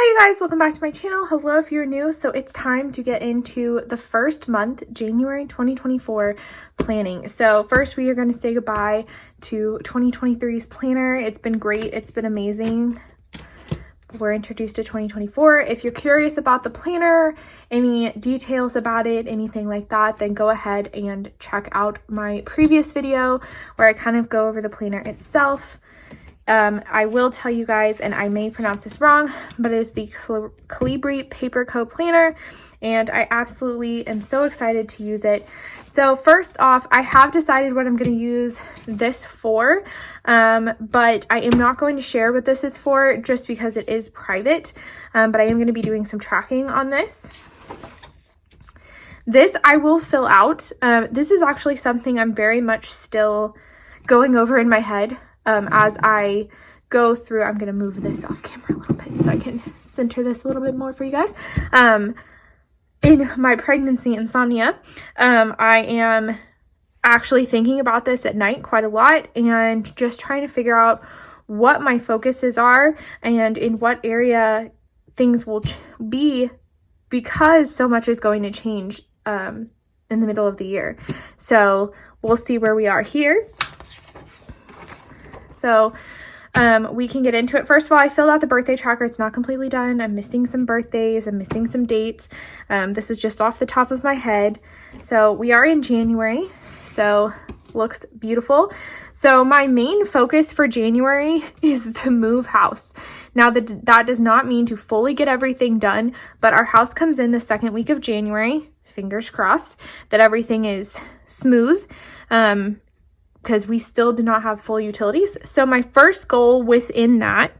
Hi you guys, welcome back to my channel. Hello if you're new. So it's time to get into the first month, January 2024 planning. So first we are going to say goodbye to 2023's planner. It's been great. It's been amazing. We're introduced to 2024. If you're curious about the planner, any details about it, anything like that, then go ahead and check out my previous video where I kind of go over the planner itself. I will tell you guys, and I may pronounce this wrong, but it is the Calibri Paper Co Planner, and I absolutely am so excited to use it. So first off, I have decided what I'm going to use this for, but I am not going to share what this is for just because it is private, but I am going to be doing some tracking on this. This I will fill out. This is actually something I'm very much still going over in my head. As I go through, I'm going to move this off camera a little bit so I can center this a little bit more for you guys. In my pregnancy insomnia, I am actually thinking about this at night quite a lot and just trying to figure out what my focuses are and in what area things will be, because so much is going to change in the middle of the year. So we'll see where we are here. So we can get into it. First of all, I filled out the birthday tracker. It's not completely done. I'm missing some birthdays. I'm missing some dates. This is just off the top of my head. So we are in January. So looks beautiful. So my main focus for January is to move house. Now that does not mean to fully get everything done, but our house comes in the second week of January. Fingers crossed that everything is smooth. Because we still do not have full utilities. So my first goal within that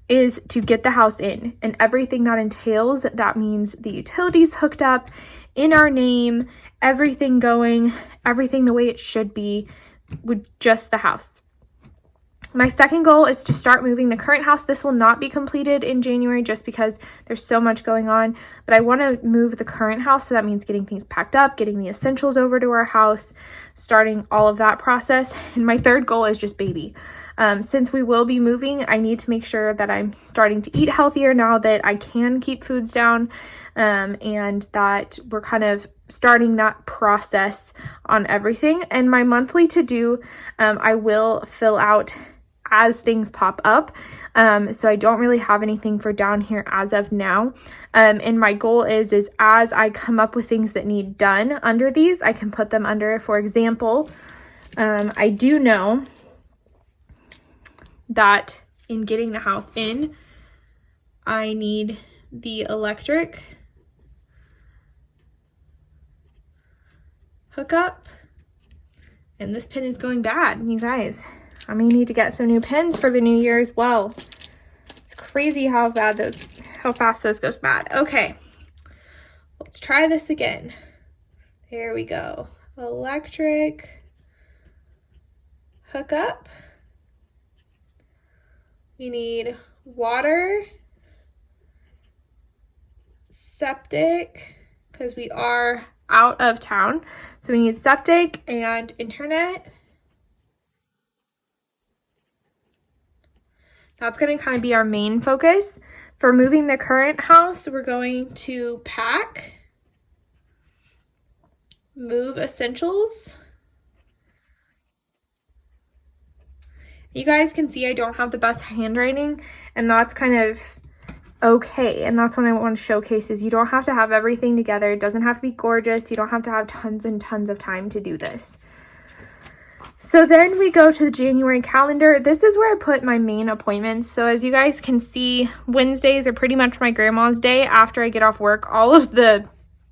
is to get the house in and everything that entails. That means the utilities hooked up in our name, everything going, everything the way it should be with just the house. My second goal is to start moving the current house. This will not be completed in January just because there's so much going on, but I want to move the current house. So that means getting things packed up, getting the essentials over to our house, starting all of that process. And my third goal is just baby. Since we will be moving, I need to make sure that I'm starting to eat healthier now that I can keep foods down, and that we're kind of starting that process on everything. And my monthly to-do, I will fill out as things pop up. So I don't really have anything for down here as of now. And my goal is as I come up with things that need done under these, I can put them under. For example, I do know that in getting the house in, I need the electric hookup, and this pin is going bad, you guys. I may need to get some new pins for the new year as well. It's crazy how fast those goes bad. Okay, let's try this again. There we go. Electric hookup. We need water, septic, because we are out of town. So we need septic and internet. That's going to kind of be our main focus. For moving the current house, we're going to pack, move essentials. You guys can see I don't have the best handwriting, and that's kind of okay. And that's what I want to showcase is you don't have to have everything together. It doesn't have to be gorgeous. You don't have to have tons and tons of time to do this. So then we go to the January calendar. This is where I put my main appointments. So as you guys can see, Wednesdays are pretty much my grandma's day after I get off work. All of the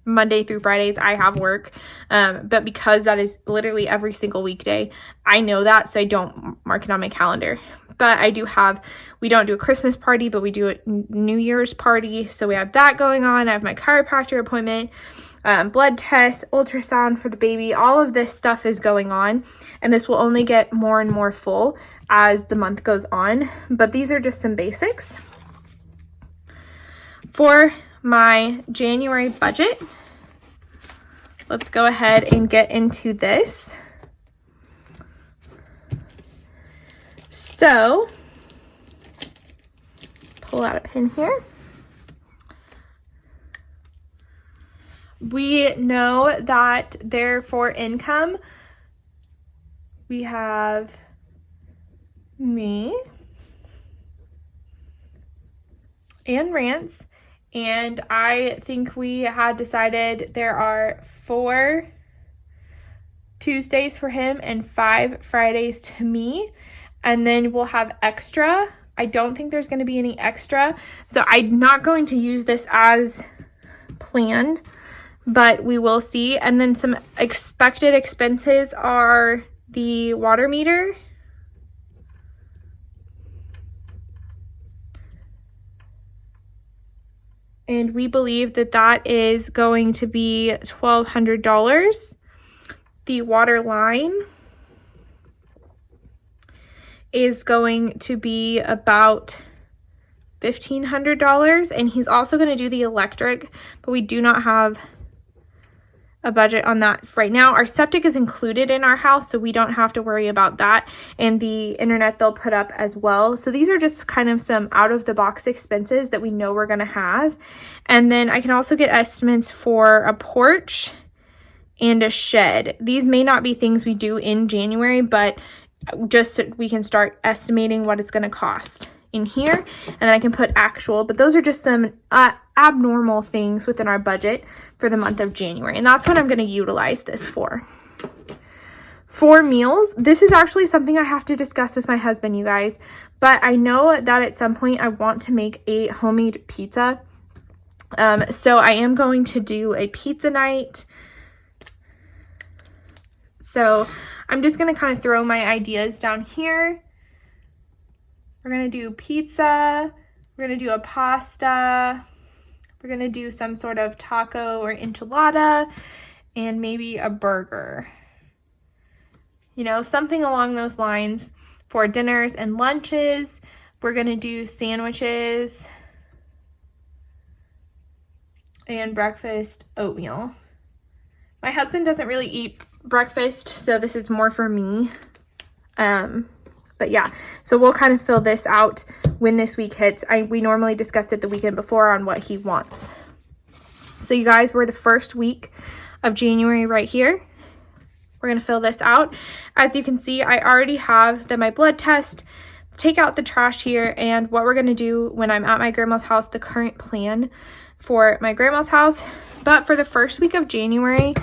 Monday through Fridays I have work, but because that is literally every single weekday, I know that, so I don't mark it on my calendar. But I do have, we don't do a Christmas party, but we do a New Year's party, so we have that going on. I have my chiropractor appointment, blood test, ultrasound for the baby. All of this stuff is going on, and this will only get more and more full as the month goes on, but these are just some basics. For my January budget, let's go ahead and get into this. So pull out a pin here. We know that they're for income. We have me and Rance, and I think we had decided there are 4 Tuesdays for him and 5 Fridays to me, and then we'll have extra. I don't think there's going to be any extra, so I'm not going to use this as planned, but we will see. And then some expected expenses are the water meter, and we believe that that is going to be $1,200. The water line is going to be about $1,500, and he's also going to do the electric, but we do not have a budget on that right now. Our septic is included in our house, so we don't have to worry about that, and the internet they'll put up as well. So these are just kind of some out of the box expenses that we know we're going to have. And then I can also get estimates for a porch and a shed. These may not be things we do in January, but just so we can start estimating what it's going to cost in here, and then I can put actual. But those are just some abnormal things within our budget for the month of January, and that's what I'm going to utilize this for. For meals, this is actually something I have to discuss with my husband, you guys, but I know that at some point I want to make a homemade pizza. So I am going to do a pizza night. So I'm just going to kind of throw my ideas down here. We're going to do pizza. We're going to do a pasta. We're going to do some sort of taco or enchilada, and maybe a burger. You know, something along those lines for dinners and lunches. We're going to do sandwiches and breakfast oatmeal. My husband doesn't really eat breakfast, so this is more for me. But yeah, so we'll kind of fill this out when this week hits. We normally discussed it the weekend before on what he wants. So you guys, we're the first week of January right here. We're going to fill this out. As you can see, I already have my blood test, take out the trash here, and what we're going to do when I'm at my grandma's house, the current plan for my grandma's house. But for the first week of January,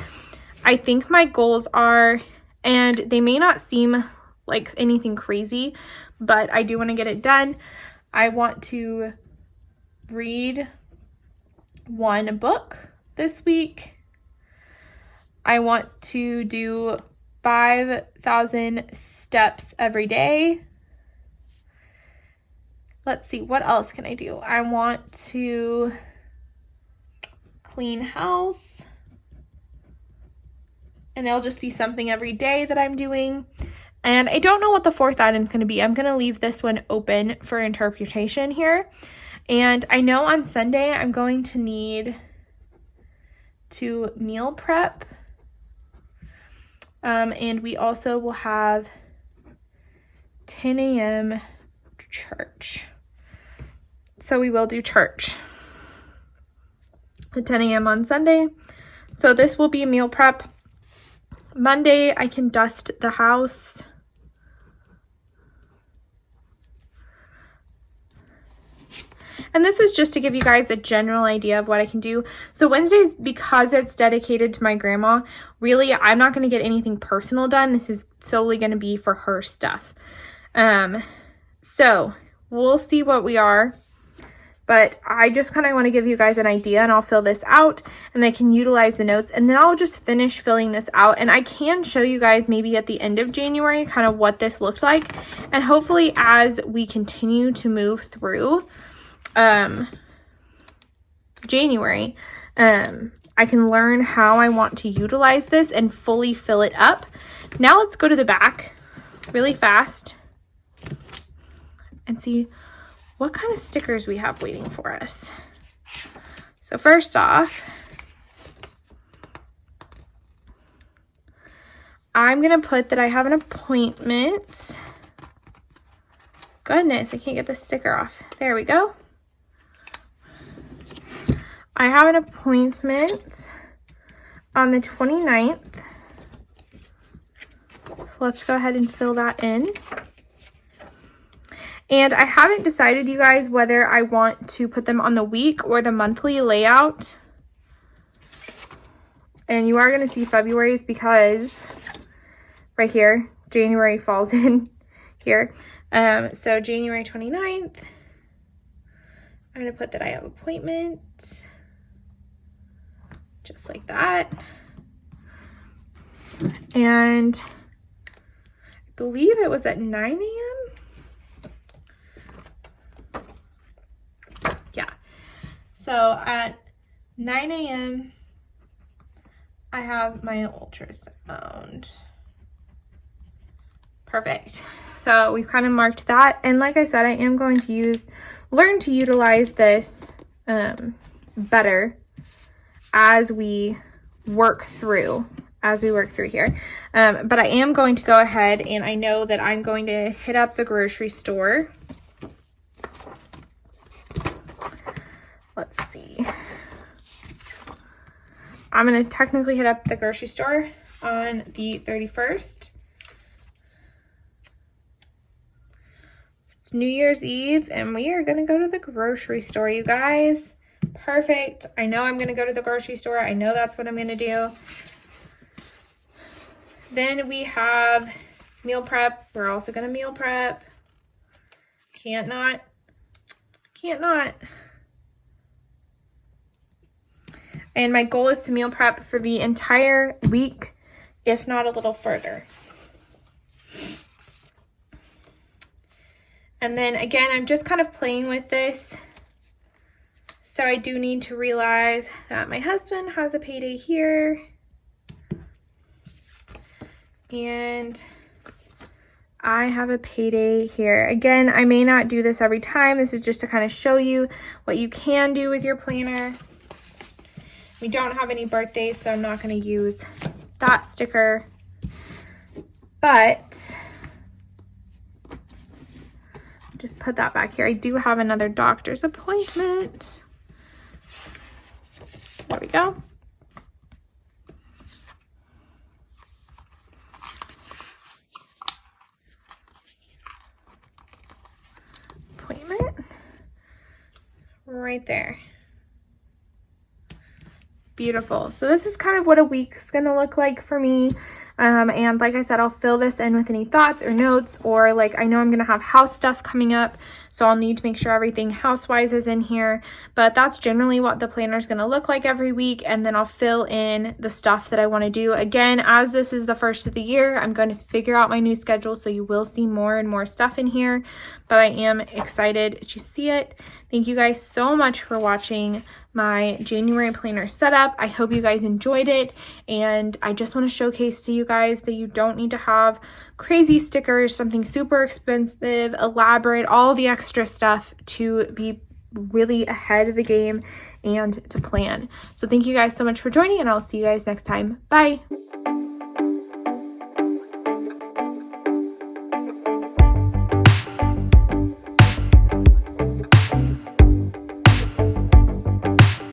I think my goals are, and they may not seem like anything crazy, but I do want to get it done. I want to read 1 book this week. I want to do 5,000 steps every day. Let's see, what else can I do? I want to clean house, and it'll just be something every day that I'm doing. And I don't know what the 4th item is going to be. I'm going to leave this one open for interpretation here. And I know on Sunday I'm going to need to meal prep. And we also will have 10 a.m. church. So we will do church at 10 a.m. on Sunday. So this will be meal prep. Monday, I can dust the house. And this is just to give you guys a general idea of what I can do. So Wednesdays, because it's dedicated to my grandma, really, I'm not going to get anything personal done. This is solely going to be for her stuff. So we'll see what we are. But I just kind of want to give you guys an idea, and I'll fill this out, and I can utilize the notes, and then I'll just finish filling this out. And I can show you guys maybe at the end of January kind of what this looked like. And hopefully as we continue to move through January, I can learn how I want to utilize this and fully fill it up. Now let's go to the back really fast and see what kind of stickers we have waiting for us. So first off, I'm going to put that I have an appointment. Goodness, I can't get the sticker off. There we go. I have an appointment on the 29th. So let's go ahead and fill that in. And I haven't decided, you guys, whether I want to put them on the week or the monthly layout. And you are going to see February's because right here, January falls in here. So January 29th, I'm going to put that I have appointment, just like that. And I believe it was at 9 a.m. Yeah. So at 9 a.m., I have my ultrasound. Perfect. So we've kind of marked that. And like I said, I am going to learn to utilize this better as we work through here. But I am going to go ahead, and I know that I'm going to hit up the grocery store. Let's see. I'm going to technically hit up the grocery store on the 31st. It's New Year's Eve, and we are going to go to the grocery store, you guys. Perfect. I know I'm going to go to the grocery store. I know that's what I'm going to do. Then we have meal prep. We're also going to meal prep. Can't not. And my goal is to meal prep for the entire week, if not a little further. And then again, I'm just kind of playing with this. So I do need to realize that my husband has a payday here. And I have a payday here. Again, I may not do this every time. This is just to kind of show you what you can do with your planner. We don't have any birthdays, so I'm not going to use that sticker. But just put that back here. I do have another doctor's appointment. There we go. Appointment right there. Beautiful. So this is kind of what a week's gonna look like for me. And like I said, I'll fill this in with any thoughts or notes, or like I know I'm gonna have house stuff coming up, so I'll need to make sure everything house-wise is in here. But that's generally what the planner is gonna look like every week, and then I'll fill in the stuff that I want to do. Again, as this is the first of the year, I'm going to figure out my new schedule, so you will see more and more stuff in here. But I am excited to see it. Thank you guys so much for watching my January planner setup. I hope you guys enjoyed it, and I just want to showcase to you guys that you don't need to have crazy stickers, something super expensive, elaborate, all the extra stuff to be really ahead of the game and to plan. So thank you guys so much for joining, and I'll see you guys next time. Bye.